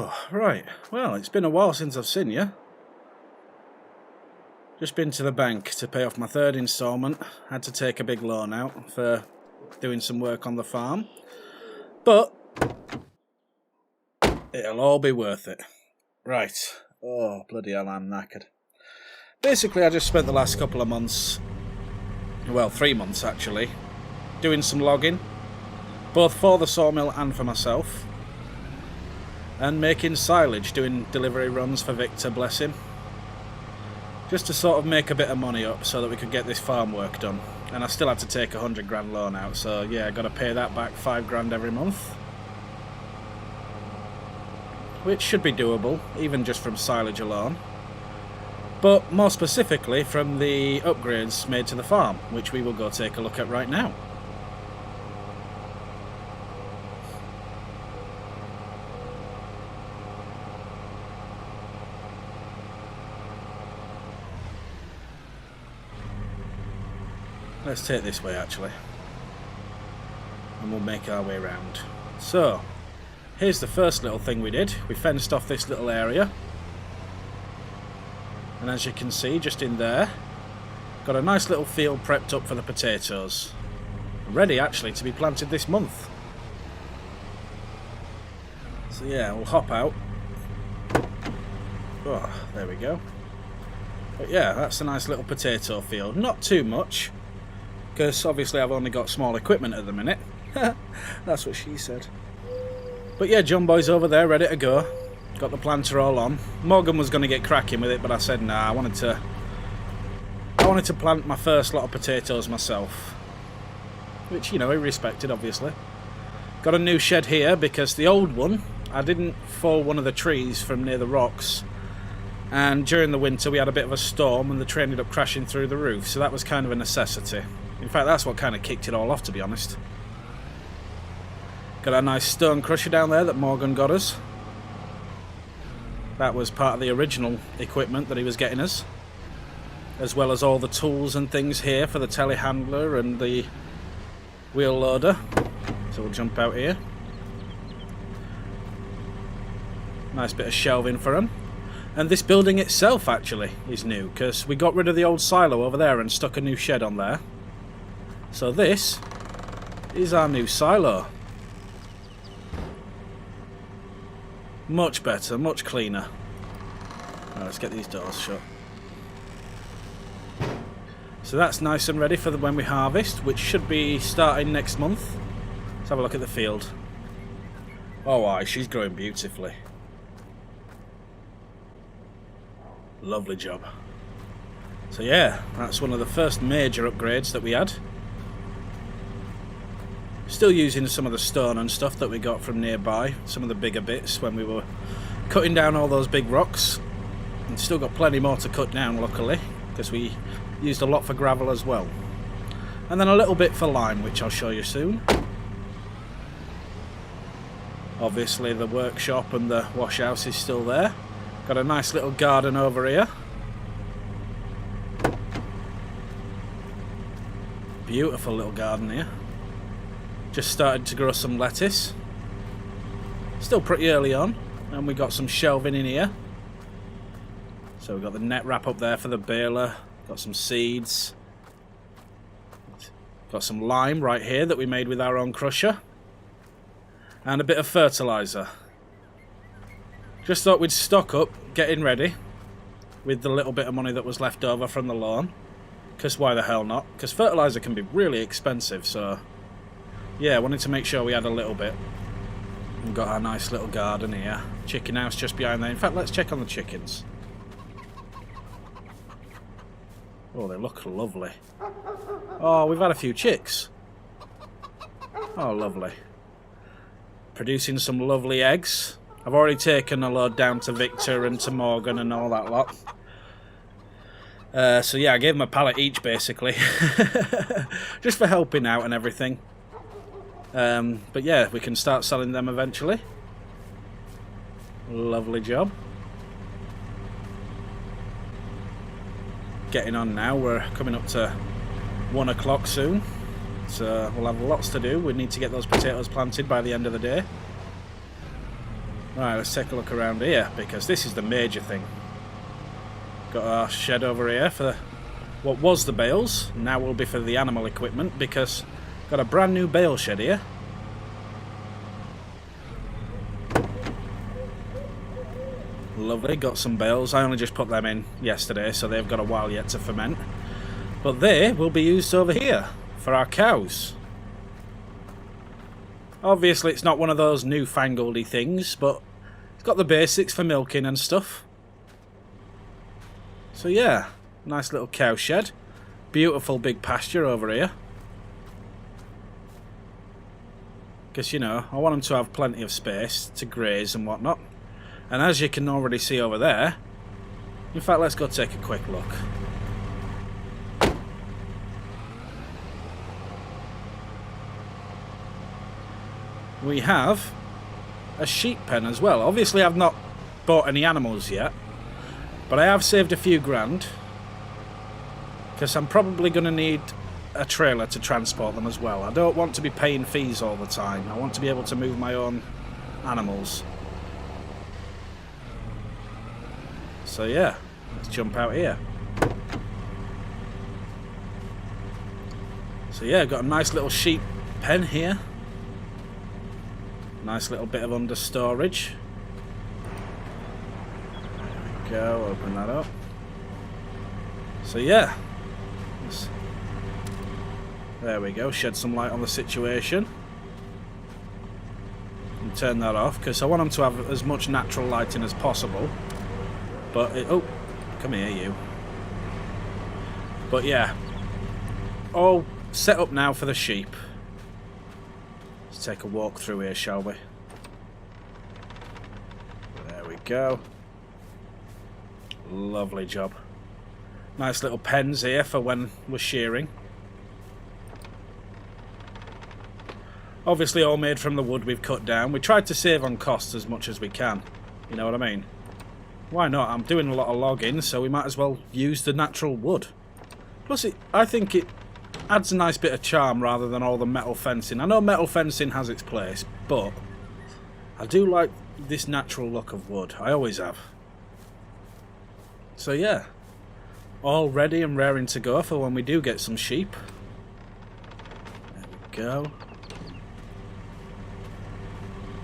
Oh, right. Well, it's been a while since I've seen you. Just been to the bank to pay off my third instalment. Had to take a big loan out for doing some work on the farm. But it'll all be worth it. Right. Oh, bloody hell, I'm knackered. Basically, I just spent the last couple of months, well, 3 months actually, doing some logging, both for the sawmill and for myself, and making silage, doing delivery runs for Victor, bless him, just to sort of make a bit of money up so that we could get this farm work done. And I still had to take a 100 grand loan out, so yeah, I got to pay that back 5 grand every month, which should be doable, even just from silage alone. But more specifically from the upgrades made to the farm, which we will go take a look at right now. Let's take this way actually, and we'll make our way around. So, here's the first little thing we did. We fenced off this little area. And as you can see, just in there, got a nice little field prepped up for the potatoes. Ready, actually, to be planted this month. So yeah, we'll hop out. Oh, there we go. But yeah, that's a nice little potato field. Not too much, because obviously I've only got small equipment at the minute. That's what she said. But yeah, John Boy's over there, ready to go. Got the planter all on. Morgan was going to get cracking with it, but I said nah, I wanted to plant my first lot of potatoes myself. Which, you know, he respected, obviously. Got a new shed here because the old one, I didn't fall one of the trees from near the rocks. And during the winter we had a bit of a storm and the tree ended up crashing through the roof, so that was kind of a necessity. In fact, that's what kind of kicked it all off, to be honest. Got a nice stone crusher down there that Morgan got us. That was part of the original equipment that he was getting us, as well as all the tools and things here for the telehandler and the wheel loader. So we'll jump out here. Nice bit of shelving for him. And this building itself actually is new, because we got rid of the old silo over there and stuck a new shed on there. So this is our new silo. Much better, much cleaner. Right, let's get these doors shut. So that's nice and ready for when we harvest, which should be starting next month. Let's have a look at the field. Oh, aye, she's growing beautifully. Lovely job. So yeah, that's one of the first major upgrades that we had. Still using some of the stone and stuff that we got from nearby, some of the bigger bits when we were cutting down all those big rocks. And still got plenty more to cut down, luckily, because we used a lot for gravel as well. And then a little bit for lime, which I'll show you soon. Obviously the workshop and the wash house is still there. Got a nice little garden over here. Beautiful little garden here. Just started to grow some lettuce. Still pretty early on. And we got some shelving in here. So we've got the net wrap up there for the baler. Got some seeds. Got some lime right here that we made with our own crusher. And a bit of fertiliser. Just thought we'd stock up, getting ready, with the little bit of money that was left over from the loan. Because why the hell not? Because fertiliser can be really expensive, so yeah, wanted to make sure we had a little bit. We've got our nice little garden here. Chicken house just behind there. In fact, let's check on the chickens. Oh, they look lovely. Oh, we've had a few chicks. Oh, lovely. Producing some lovely eggs. I've already taken a load down to Victor and to Morgan and all that lot. So yeah, I gave them a pallet each basically. Just for helping out and everything. But yeah, we can start selling them eventually. Lovely job. Getting on now, we're coming up to 1 o'clock soon. So we'll have lots to do. We need to get those potatoes planted by the end of the day. Right, let's take a look around here, because this is the major thing. Got our shed over here for what was the bales, now will be for the animal equipment, because got a brand new bale shed here. Lovely, got some bales. I only just put them in yesterday, so they've got a while yet to ferment. But they will be used over here for our cows. Obviously it's not one of those newfangledy things, but it's got the basics for milking and stuff. So yeah, nice little cow shed. Beautiful big pasture over here. Because, you know, I want them to have plenty of space to graze and whatnot. And as you can already see over there, in fact, let's go take a quick look. We have a sheep pen as well. Obviously I've not bought any animals yet, but I have saved a few grand, because I'm probably going to need a trailer to transport them as well. I don't want to be paying fees all the time. I want to be able to move my own animals. So yeah, let's jump out here. So yeah, got a nice little sheep pen here. Nice little bit of under storage. There we go, open that up. So yeah, there we go, shed some light on the situation. And turn that off, because I want them to have as much natural lighting as possible. But, oh, come here you. But yeah, all set up now for the sheep. Let's take a walk through here, shall we? There we go. Lovely job. Nice little pens here for when we're shearing. Obviously all made from the wood we've cut down. We tried to save on costs as much as we can. You know what I mean? Why not? I'm doing a lot of logging, so we might as well use the natural wood. Plus, I think it adds a nice bit of charm rather than all the metal fencing. I know metal fencing has its place, but I do like this natural look of wood. I always have. So yeah, all ready and raring to go for when we do get some sheep. There we go.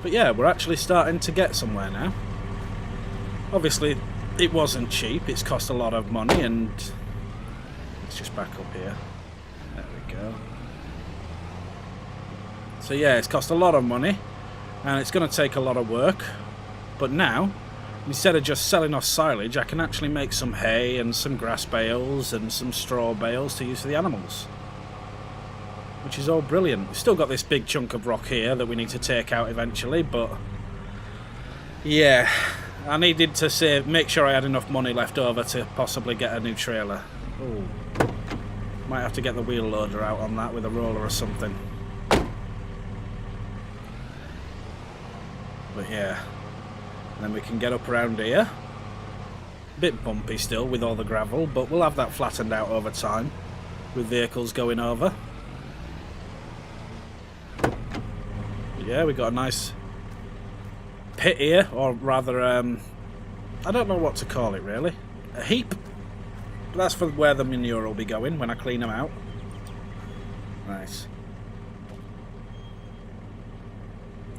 But yeah, we're actually starting to get somewhere now. Obviously, it wasn't cheap. It's cost a lot of money, and let's just back up here. There we go. So yeah, it's cost a lot of money, and it's going to take a lot of work. But now, instead of just selling off silage, I can actually make some hay and some grass bales and some straw bales to use for the animals. Which is all brilliant. We've still got this big chunk of rock here that we need to take out eventually, but yeah, I needed to make sure I had enough money left over to possibly get a new trailer. Ooh. Might have to get the wheel loader out on that with a roller or something. But yeah, and then we can get up around here. Bit bumpy still with all the gravel, but we'll have that flattened out over time with vehicles going over. Yeah, we got a nice pit here, or rather, I don't know what to call it really. A heap. But that's for where the manure will be going when I clean them out. Nice.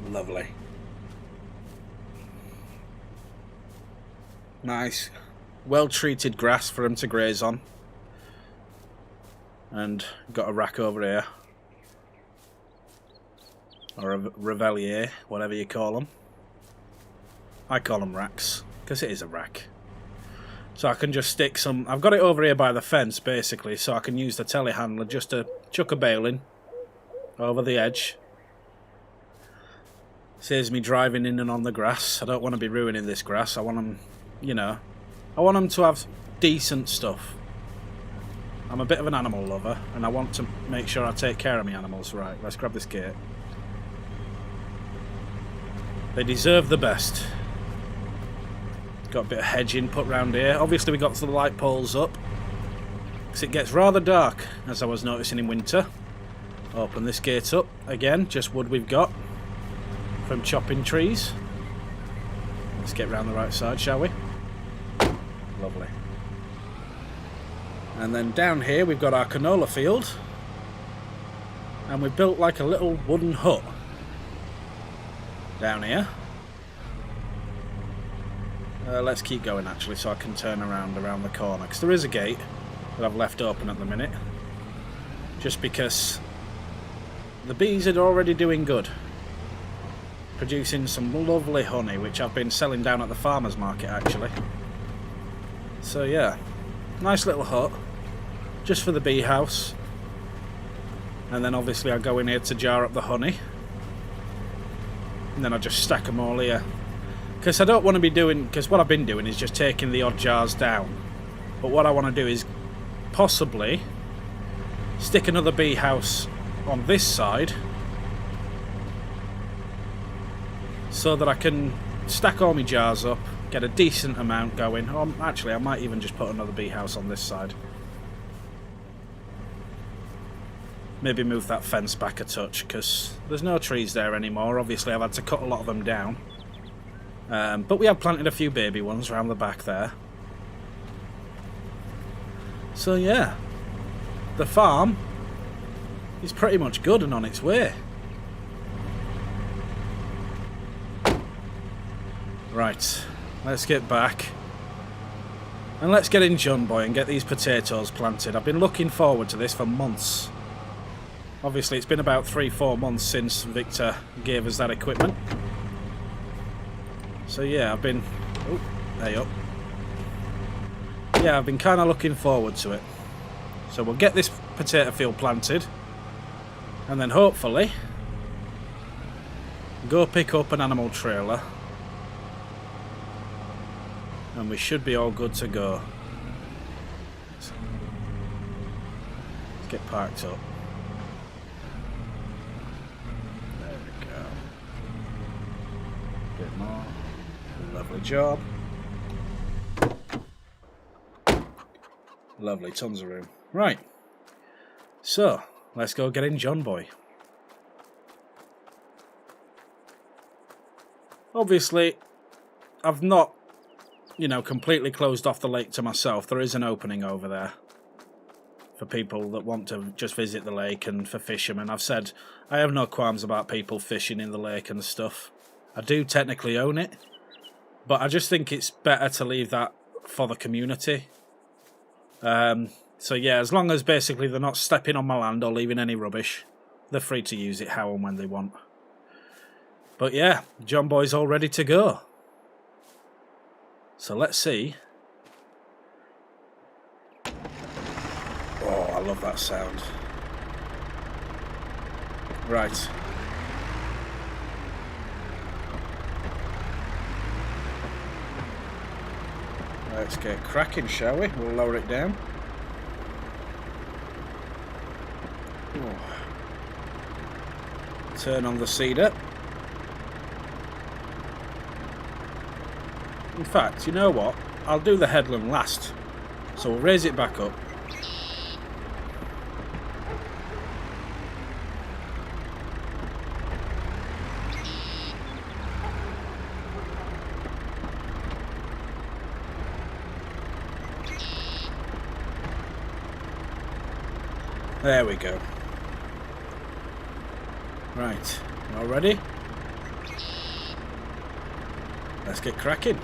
Lovely. Nice. Well-treated grass for them to graze on. And got a rack over here. Or a reveille, whatever you call them. I call them racks, because it is a rack. So I can just stick some... I've got it over here by the fence, basically, so I can use the telehandler just to chuck a bale in over the edge. Saves me driving in and on the grass. I don't want to be ruining this grass. I want them, you know... I want them to have decent stuff. I'm a bit of an animal lover, and I want to make sure I take care of my animals. Right, let's grab this gate. They deserve the best. Got a bit of hedging put round here. Obviously we got the light poles up, because it gets rather dark, as I was noticing in winter. Open this gate up again, just wood we've got from chopping trees. Let's get round the right side, shall we? Lovely. And then down here we've got our canola field. And we've built like a little wooden hut down here. Let's keep going actually, so I can turn around the corner, because there is a gate that I've left open at the minute, just because the bees are already doing good, producing some lovely honey, which I've been selling down at the farmers market actually. So yeah, nice little hut just for the bee house, and then obviously I go in here to jar up the honey, and then I just stack them all here. Because I don't want to be doing... Because what I've been doing is just taking the odd jars down. But what I want to do is possibly stick another bee house on this side, so that I can stack all my jars up, get a decent amount going. Or actually, I might even just put another bee house on this side. Maybe move that fence back a touch, because there's no trees there anymore. Obviously, I've had to cut a lot of them down. But we have planted a few baby ones around the back there. So yeah, the farm is pretty much good and on its way. Right, let's get back. And let's get in John Boy and get these potatoes planted. I've been looking forward to this for months. Obviously it's been about 3-4 months since Victor gave us that equipment. So yeah, I've been... Oh, hey up. Yeah, I've been kind of looking forward to it. So we'll get this potato field planted, and then hopefully go pick up an animal trailer, and we should be all good to go. Let's get parked up. There we go. A bit more. Lovely job. Lovely, tons of room. Right. So, let's go get in John Boy. Obviously, I've not, completely closed off the lake to myself. There is an opening over there for people that want to just visit the lake, and for fishermen. I've said I have no qualms about people fishing in the lake and stuff. I do technically own it, but I just think it's better to leave that for the community. So yeah, as long as basically they're not stepping on my land or leaving any rubbish, they're free to use it how and when they want. But yeah, John Boy's all ready to go. So let's see. Oh, I love that sound. Right. Let's get cracking, shall we? We'll lower it down. Oh. Turn on the seeder. In fact, you know what? I'll do the headland last. So we'll raise it back up. There we go. Right, all ready? Let's get cracking.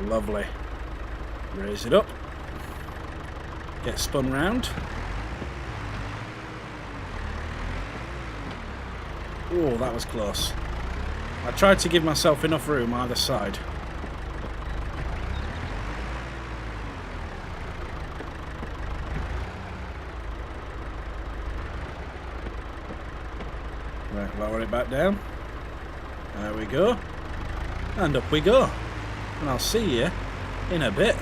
Lovely. Raise it up. Get spun round. Oh, that was close. I tried to give myself enough room either side. Right, lower it back down. There we go. And up we go. And I'll see you in a bit.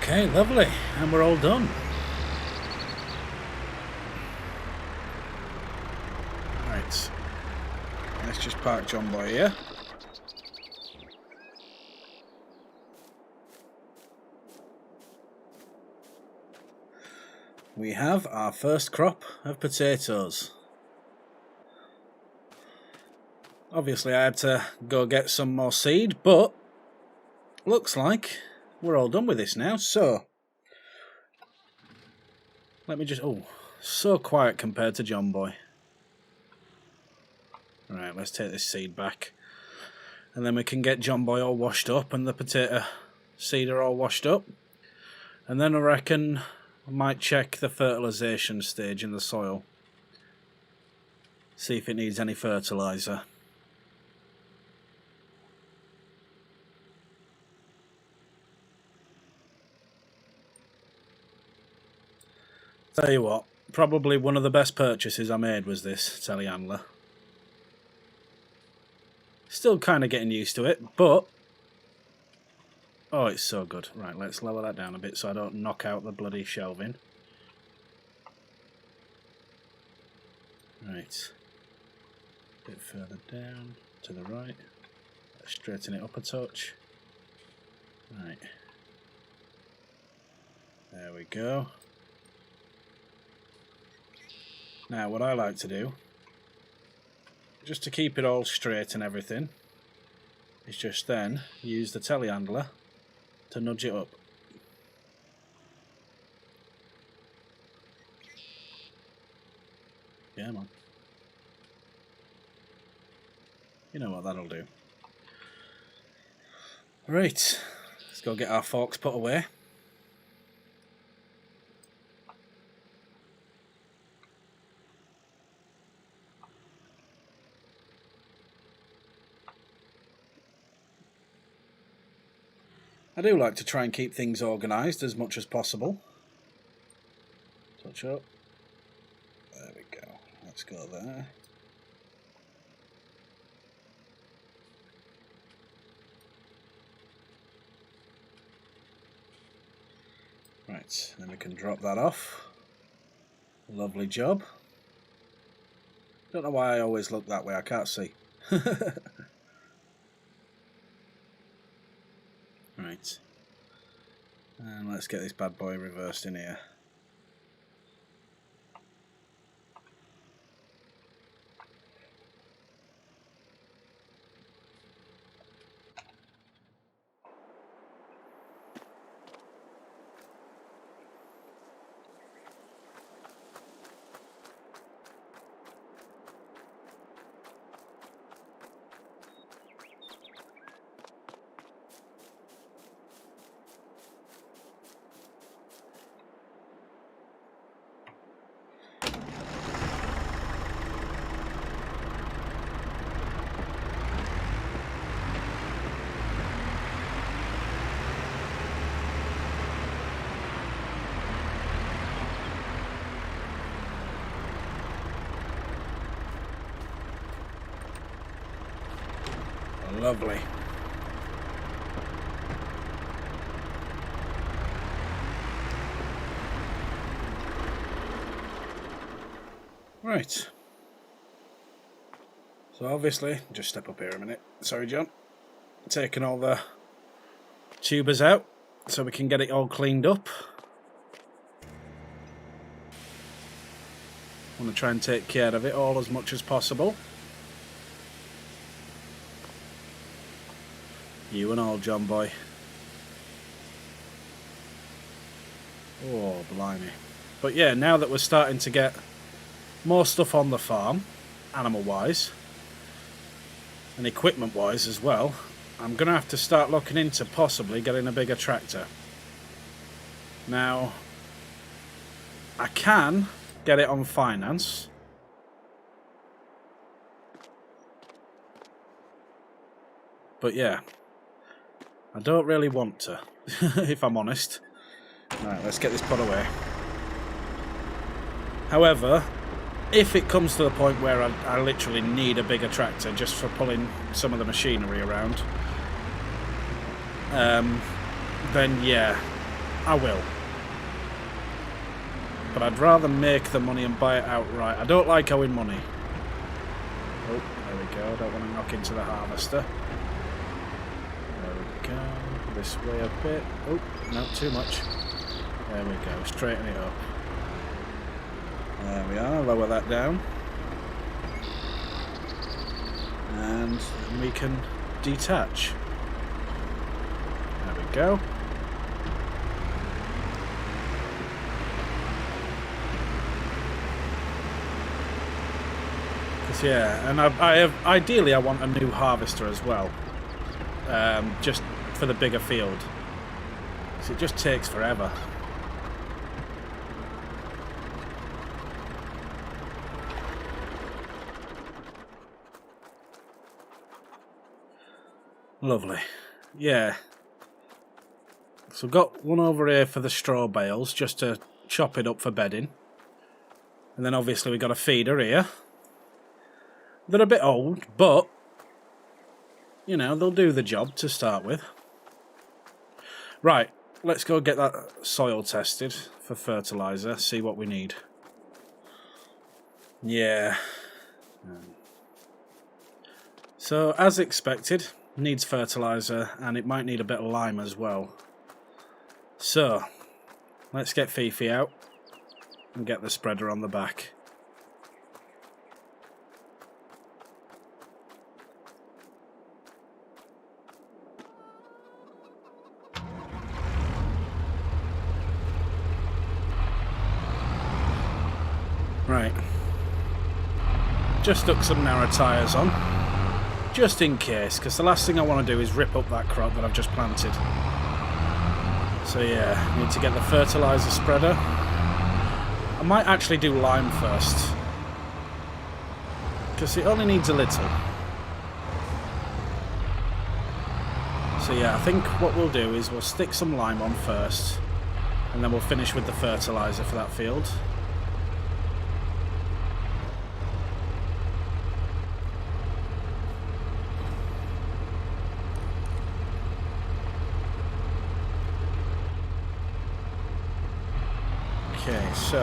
Okay, lovely. And we're all done. Right. Let's just park John Boy here. We have our first crop of potatoes. Obviously I had to go get some more seed, but looks like we're all done with this now, so let me just... oh, so quiet compared to John Boy. Right, let's take this seed back. And then we can get John Boy all washed up and the potato seed are all washed up. And then I reckon I might check the fertilisation stage in the soil. See if it needs any fertiliser. Tell you what, probably one of the best purchases I made was this telehandler. Still kind of getting used to it, but oh, it's so good. Right, let's lower that down a bit so I don't knock out the bloody shelving. Right, a bit further down to the right. Let's straighten it up a touch. Right, there we go. Now what I like to do, just to keep it all straight and everything, is just then use the telehandler to nudge it up. Yeah, man. You know what that'll do. Right, let's go get our forks put away. I do like to try and keep things organised as much as possible. Touch up. There we go. Let's go there. Right, then we can drop that off. Lovely job. Don't know why I always look that way, I can't see. Right, and let's get this bad boy reversed in here. Lovely. Right. So obviously, just step up here a minute. Sorry, John. Taking all the tubers out so we can get it all cleaned up. I want to try and take care of it all as much as possible. You and all, John Boy. Oh, blimey. But yeah, now that we're starting to get more stuff on the farm, animal-wise, and equipment-wise as well, I'm going to have to start looking into possibly getting a bigger tractor. Now, I can get it on finance. But yeah, I don't really want to, if I'm honest. Right, let's get this put away. However, if it comes to the point where I literally need a bigger tractor just for pulling some of the machinery around, then yeah, I will. But I'd rather make the money and buy it outright. I don't like owing money. Oh, there we go. Don't want to knock into the harvester. There we go. This way a bit. Oh, no, too much. There we go. Straighten it up. There we are. Lower that down. And we can detach. There we go. Yeah, and I have ideally I want a new harvester as well, just for the bigger field. So it just takes forever. Lovely, yeah. So I've got one over here for the straw bales, just to chop it up for bedding, and then obviously we've got a feeder here. They're a bit old, but, you know, they'll do the job to start with. Right, let's go get that soil tested for fertiliser, see what we need. Yeah. So, as expected, needs fertiliser, and it might need a bit of lime as well. So, let's get Fifi out and get the spreader on the back. Right, just stuck some narrow tyres on, just in case, because the last thing I want to do is rip up that crop that I've just planted. So yeah, need to get the fertiliser spreader. I might actually do lime first, because it only needs a little. So yeah, I think what we'll do is we'll stick some lime on first, and then we'll finish with the fertiliser for that field. Okay, so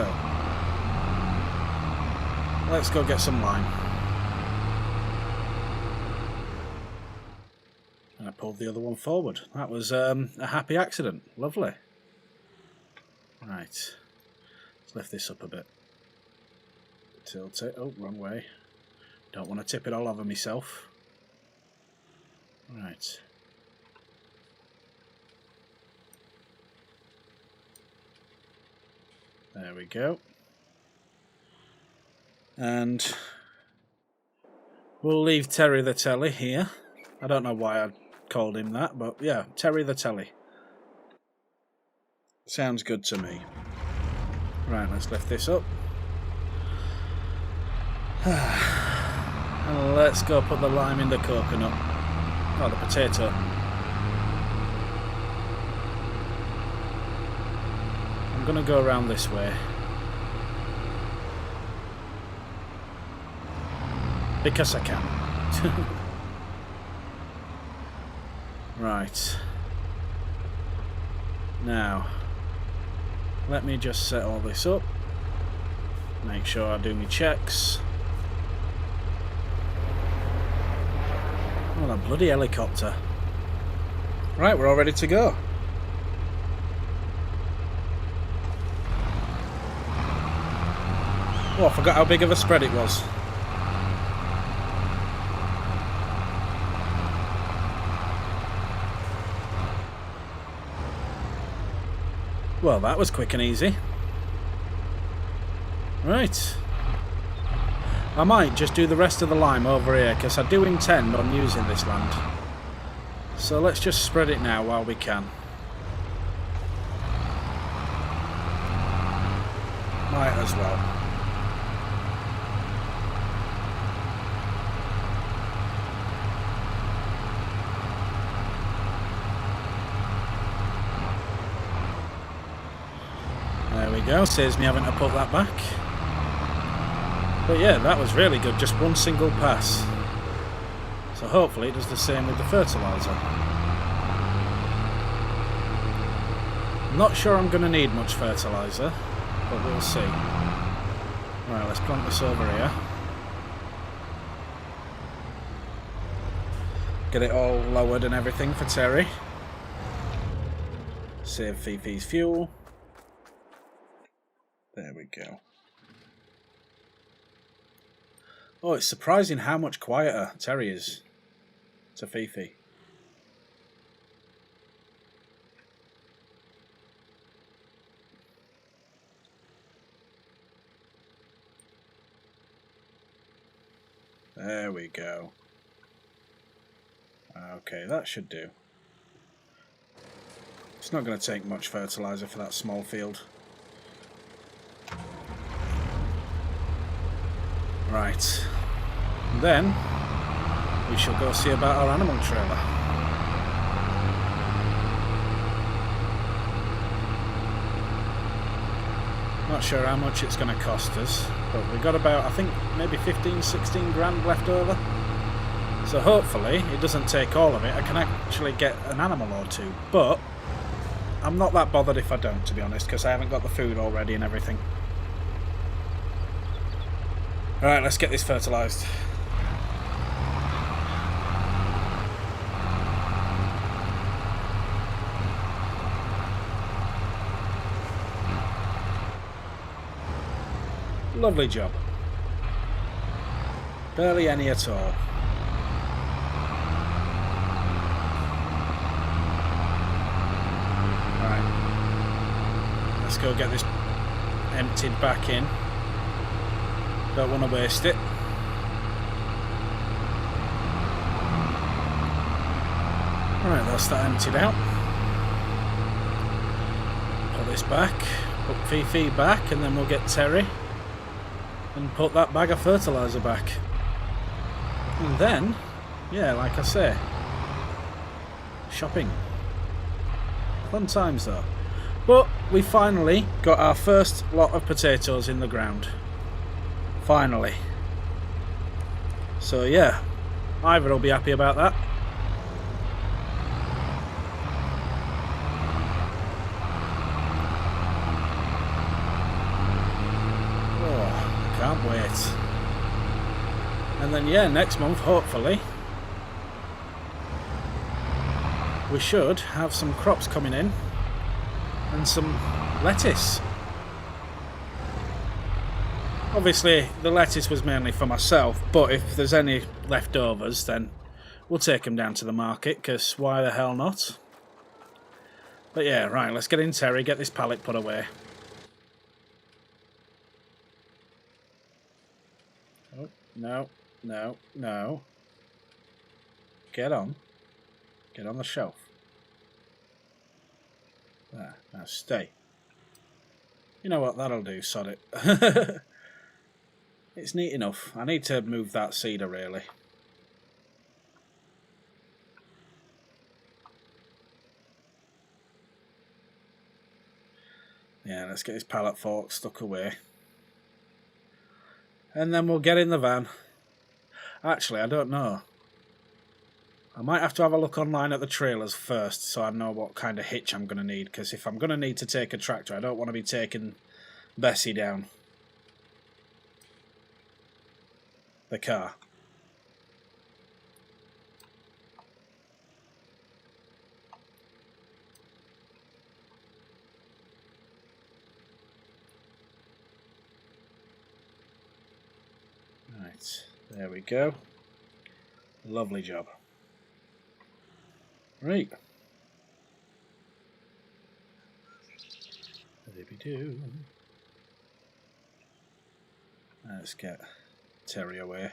let's go get some lime. And I pulled the other one forward. That was a happy accident. Lovely. Right. Let's lift this up a bit. Tilt it. Oh, wrong way. Don't want to tip it all over myself. Right. There we go. And we'll leave Terry the Telly here. I don't know why I called him that, but yeah, Terry the Telly. Sounds good to me. Right, let's lift this up. And let's go put the lime in the coconut. Oh, the potato. I'm going to go around this way. Because I can. Right. Now, let me just set all this up. Make sure I do my checks. Oh, that bloody helicopter. Right, we're all ready to go. Oh, I forgot how big of a spread it was. Well, that was quick and easy. Right. I might just do the rest of the lime over here, because I do intend on using this land. So let's just spread it now while we can. Might as well. There we go, saves me having to put that back. But yeah, that was really good, just one single pass. So hopefully it does the same with the fertiliser. Not sure I'm going to need much fertiliser, but we'll see. Right, let's plant this over here. Get it all lowered and everything for Terry. Save Fifi's fuel. There we go. Oh, it's surprising how much quieter Terry is to Fifi. There we go. Okay, that should do. It's not going to take much fertiliser for that small field. Right. And then we shall go see about our animal trailer. Not sure how much it's going to cost us, but we've got about, I think, maybe 15-16 grand left over. So hopefully it doesn't take all of it. I can actually get an animal or two, but I'm not that bothered if I don't, to be honest, because I haven't got the food already and everything. Alright, let's get this fertilised. Lovely job. Barely any at all. Right. Let's go get this emptied back in. Don't want to waste it. Right, that's that emptied out. Put this back, put Fifi back, and then we'll get Terry and put that bag of fertiliser back. And then, yeah, like I say, shopping. Fun times though. But we finally got our first lot of potatoes in the ground. Finally. So yeah, Ivor will be happy about that. Oh, can't wait. And then yeah, next month hopefully we should have some crops coming in and some lettuce. Obviously the lettuce was mainly for myself, but if there's any leftovers then we'll take them down to the market, because why the hell not? But yeah, right, let's get in Terry, get this pallet put away. Oh, no, no, no. Get on. Get on the shelf. There, now stay. You know what, that'll do, sod it. It's neat enough. I need to move that cedar really. Yeah, let's get this pallet fork stuck away. And then we'll get in the van. Actually, I don't know. I might have to have a look online at the trailers first so I know what kind of hitch I'm going to need. Because if I'm going to need to take a tractor, I don't want to be taking Bessie down the car. Right, there we go. Lovely job. Right. There we do. Let's get Terry away.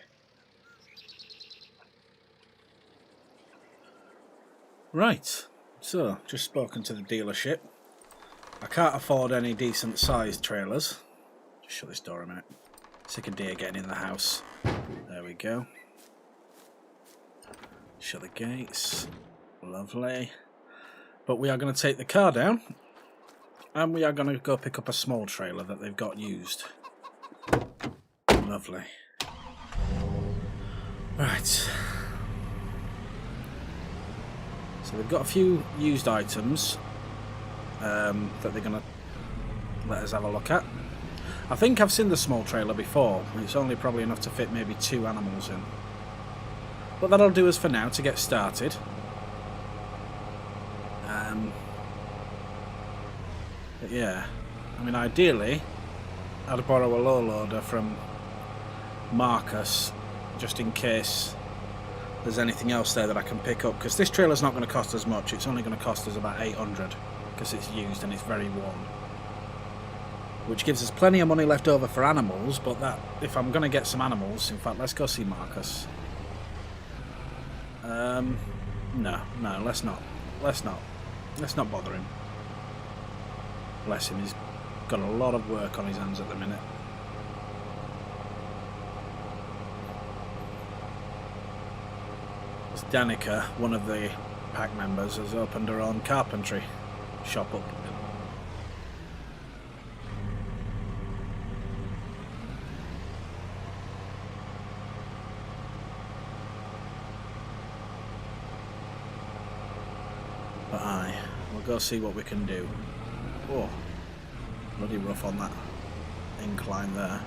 Right, so just spoken to the dealership. I can't afford any decent sized trailers. Just shut this door a minute. Sick of deer getting in the house. There we go. Shut the gates. Lovely. But we are going to take the car down and we are going to go pick up a small trailer that they've got used. Lovely. Right. So we've got a few used items. that they're going to let us have a look at. I think I've seen the small trailer before. It's only probably enough to fit maybe 2 animals in. But that'll do us for now to get started. But yeah, I mean ideally I'd borrow a low loader from Marcus just in case there's anything else there that I can pick up, because this trailer's not going to cost us much. It's only going to cost us about 800 because it's used and it's very worn, which gives us plenty of money left over for animals. But that, if I'm going to get some animals, in fact, let's go see Marcus. No, let's not bother him. Bless him, he's got a lot of work on his hands at the minute. Danica, one of the pack members, has opened her own carpentry shop up. But we'll go see what we can do. Oh, bloody rough on that incline there.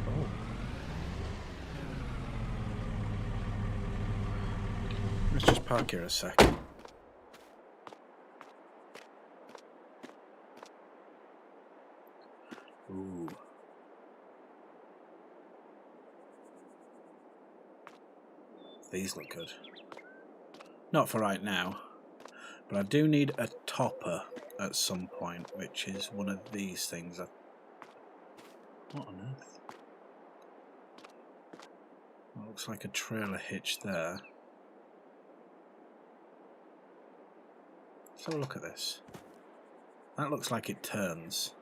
Oh. Let's just park here a sec. Ooh. These look good. Not for right now, but I do need a topper at some point, which is one of these things. What on earth? Well, looks like a trailer hitch there. Let's have a look at this. That looks like it turns.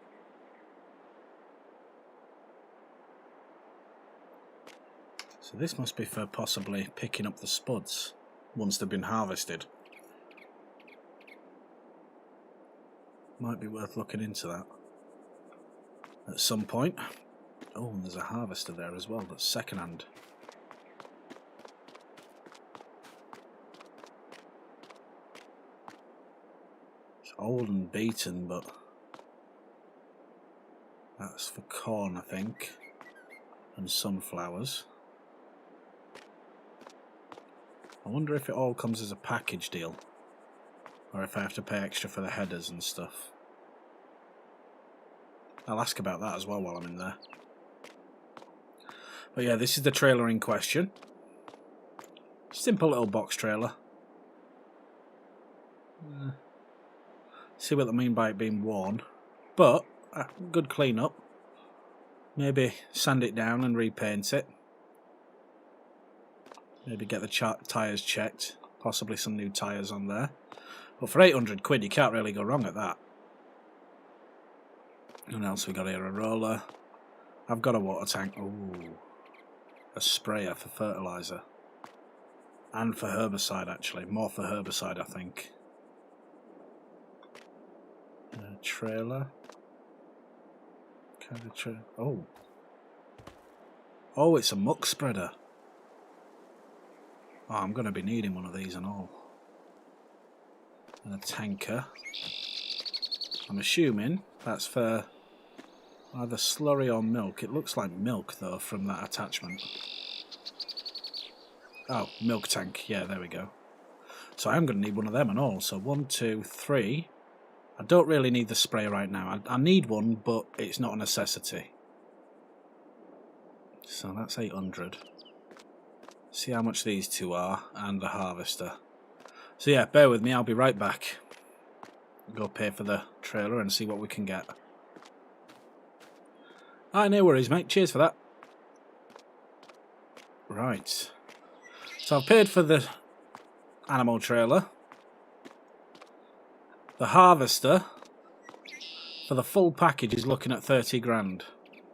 So this must be for possibly picking up the spuds once they've been harvested. Might be worth looking into that at some point. Oh, and there's a harvester there as well that's second-hand. It's old and beaten, but that's for corn, I think, and sunflowers. I wonder if it all comes as a package deal, or if I have to pay extra for the headers and stuff. I'll ask about that as well while I'm in there. But yeah, this is the trailer in question. Simple little box trailer. See what I mean by it being worn. But, good clean up. Maybe sand it down and repaint it. Maybe get the tyres checked. Possibly some new tyres on there. But for 800 quid, you can't really go wrong at that. What else we got here? A roller. I've got a water tank. Ooh. A sprayer for fertiliser. And for herbicide, actually. More for herbicide, I think. A trailer. Kind of trailer. Oh. Oh, it's a muck spreader. Oh, I'm going to be needing one of these and all. And a tanker. I'm assuming that's for either slurry or milk. It looks like milk, though, from that attachment. Oh, milk tank. Yeah, there we go. So I'm going to need one of them and all. So 1, 2, 3. I don't really need the spray right now. I need one, but it's not a necessity. So that's 800. See how much these two are, and the harvester. So yeah, bear with me, I'll be right back. Go pay for the trailer and see what we can get. Alright, no worries, mate. Cheers for that. Right. So I've paid for the animal trailer. The harvester for the full package is looking at 30 grand.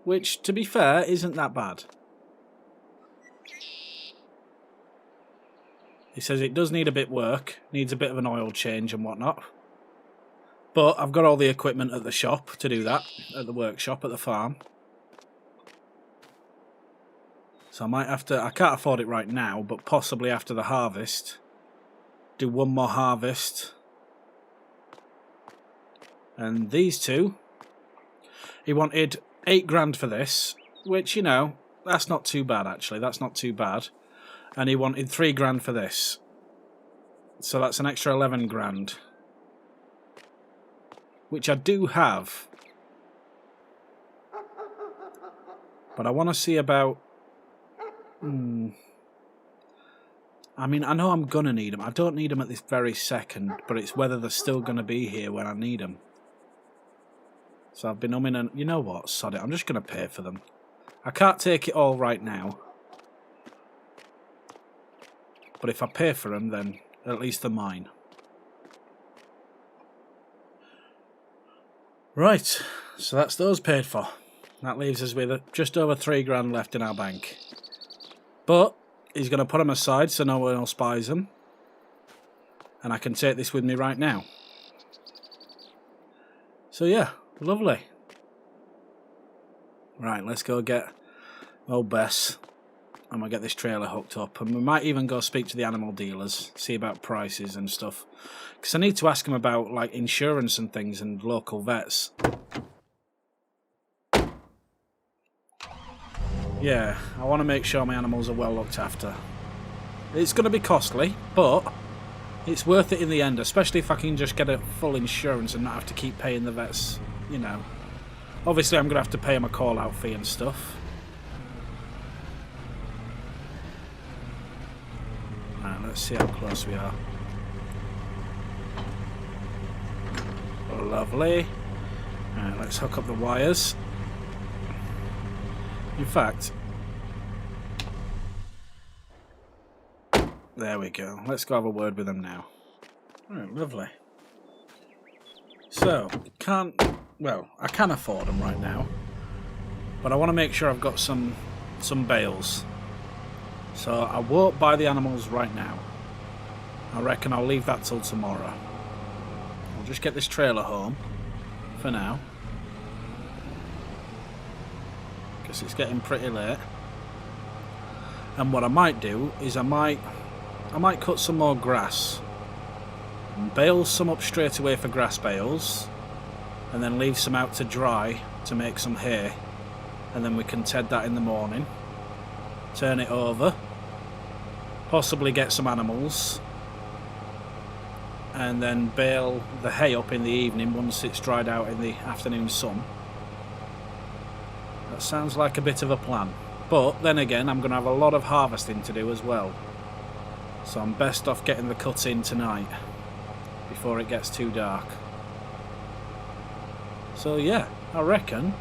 Which, to be fair, isn't that bad. He says it does need a bit of work, needs a bit of an oil change and whatnot. But I've got all the equipment at the shop to do that, at the workshop, at the farm. So I might have to, I can't afford it right now, but possibly after the harvest, do one more harvest And these two, he wanted 8 grand for this, which, you know, that's not too bad actually, that's not too bad. And he wanted 3 grand for this. So that's an extra 11 grand. Which I do have. But I want to see about... I mean, I know I'm going to need them. I don't need them at this very second, but it's whether they're still going to be here when I need them. So I've been umming and... You know what? Sod it. I'm just going to pay for them. I can't take it all right now. But if I pay for them, then at least they're mine. Right. So that's those paid for. That leaves us with just over 3 grand left in our bank. But he's going to put them aside so no one else buys them. And I can take this with me right now. So yeah, lovely. Right, let's go get old Bess. And we'll get this trailer hooked up. And we might even go speak to the animal dealers. See about prices and stuff. Because I need to ask them about like insurance and things and local vets. Yeah, I want to make sure my animals are well looked after. It's going to be costly, but it's worth it in the end, especially if I can just get a full insurance and not have to keep paying the vets, you know. Obviously, I'm going to have to pay them a call-out fee and stuff. Right, let's see how close we are. Lovely. Right, let's hook up the wires. In fact, there we go. Let's go have a word with them now. Right, lovely. So, I can afford them right now, but I want to make sure I've got some bales. So I won't buy the animals right now. I reckon I'll leave that till tomorrow. I'll just get this trailer home for now. It's getting pretty late, and what I might do is I might cut some more grass and bale some up straight away for grass bales, and then leave some out to dry to make some hay, and then we can ted that in the morning, turn it over, possibly get some animals, and then bale the hay up in the evening once it's dried out in the afternoon sun. That sounds like a bit of a plan. But then again, I'm going to have a lot of harvesting to do as well. So I'm best off getting the cut in tonight before it gets too dark. So yeah, I reckon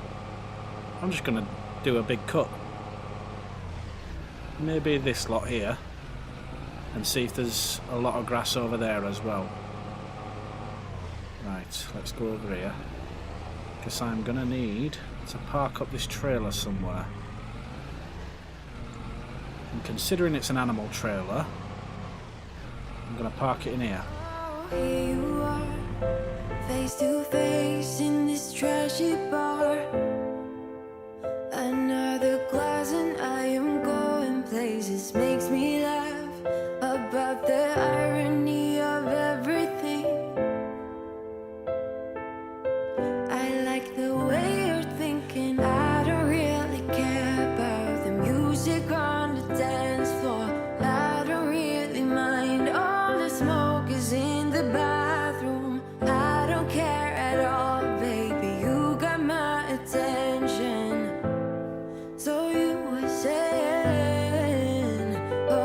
I'm just going to do a big cut. Maybe this lot here. And see if there's a lot of grass over there as well. Right, let's go over here. Because I'm going to need to park up this trailer somewhere. And considering it's an animal trailer, I'm going to park it in here. Here you are, face to face in this trashy bar. Another glass and I am going places. Makes me laugh about the irony of everything. I like the way you're thinking. I don't really care about the music on the dance floor. I don't really mind. All the smoke is in the bathroom. I don't care at all, baby. You got my attention. So you were saying, oh,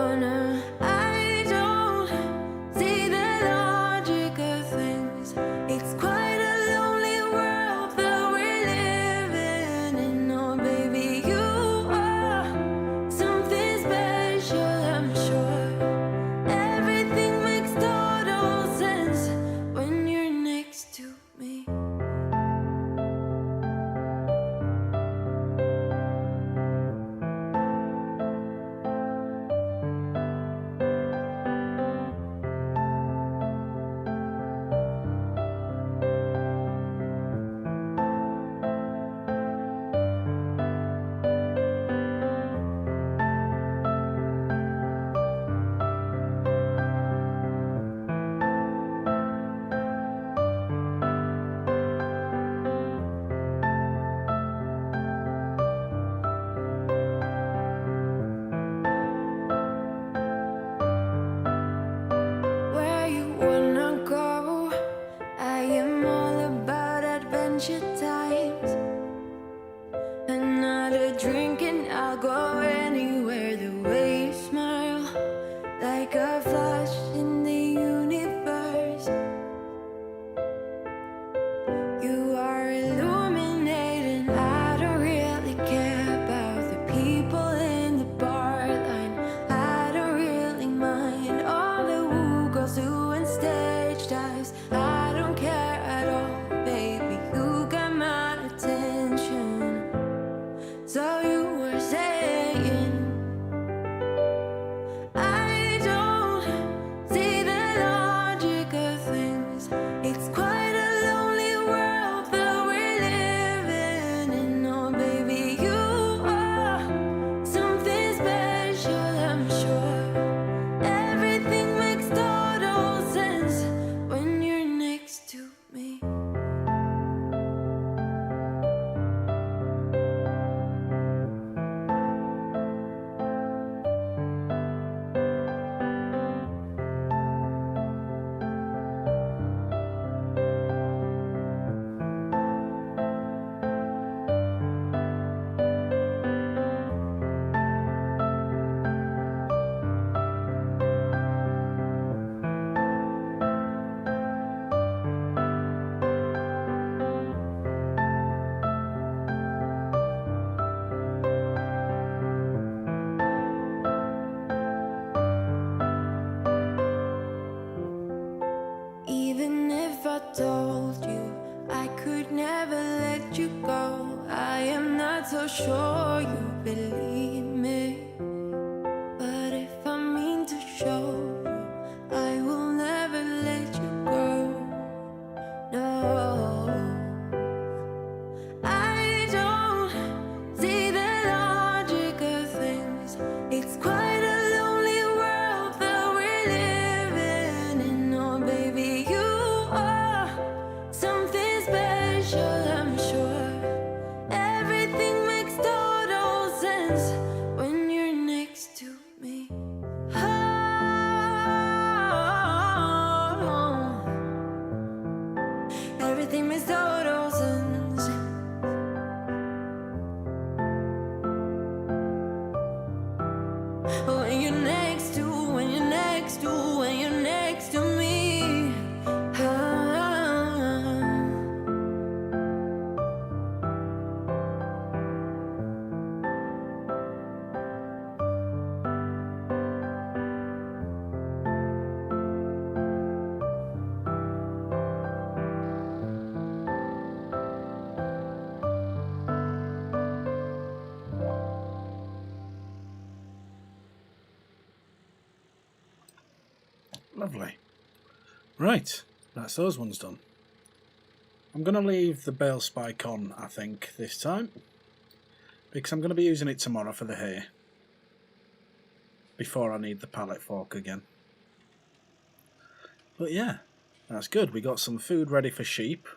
sure you believe me. But if I mean to show you, I will never let you go. No, I don't see the logic of things. It's quite a lonely world that we're living in. Oh, baby, you are something special, I'm sure. Everything makes total sense when you're next to me. Oh, everything makes total sense when you're next to, when you're next to, when you're next to me. Oh. Lovely. Right, that's those ones done. I'm going to leave the bale spike on, I think, this time, because I'm going to be using it tomorrow for the hay, before I need the pallet fork again. But yeah, that's good. We got some food ready for sheep.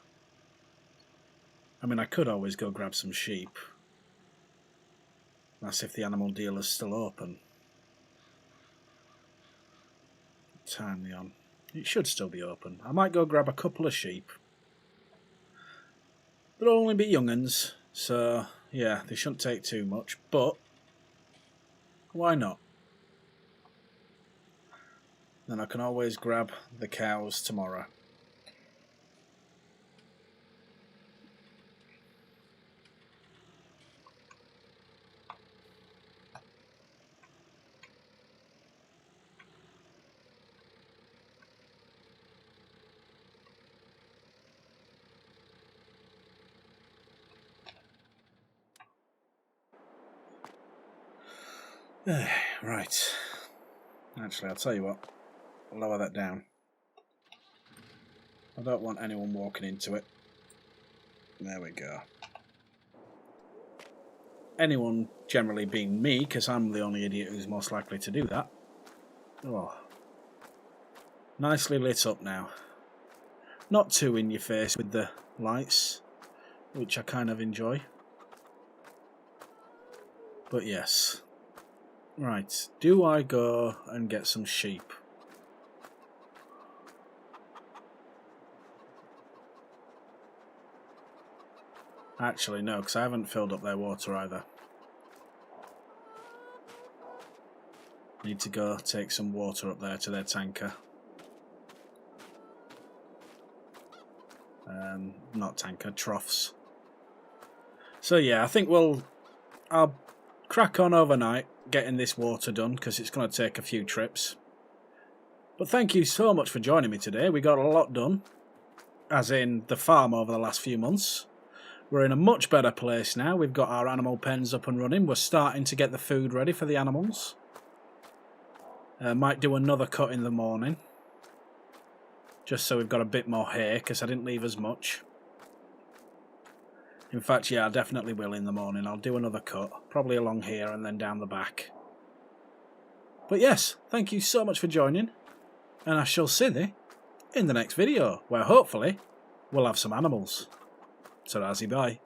I mean, I could always go grab some sheep. That's if the animal dealer's still open. What time are they on? It should still be open. I might go grab a couple of sheep. They'll only be young'uns, so yeah, they shouldn't take too much, but why not? Then I can always grab the cows tomorrow. Right. Actually, I'll tell you what. I'll lower that down. I don't want anyone walking into it. There we go. Anyone generally being me, because I'm the only idiot who's most likely to do that. Oh. Nicely lit up now. Not too in your face with the lights, which I kind of enjoy. But yes. Right, do I go and get some sheep? Actually, no, because I haven't filled up their water either. Need to go take some water up there to their tanker. Not tanker, troughs. So yeah, I think I'll crack on overnight getting this water done, because it's going to take a few trips. But thank you so much for joining me today. We got a lot done, as in the farm over the last few months. We're in a much better place now. We've got our animal pens up and running. We're starting to get the food ready for the animals. Might do another cut in the morning, just so we've got a bit more hay, because I didn't leave as much. In fact, yeah, I definitely will in the morning. I'll do another cut, probably along here and then down the back. But yes, thank you so much for joining, and I shall see thee in the next video, where hopefully we'll have some animals. So, bye.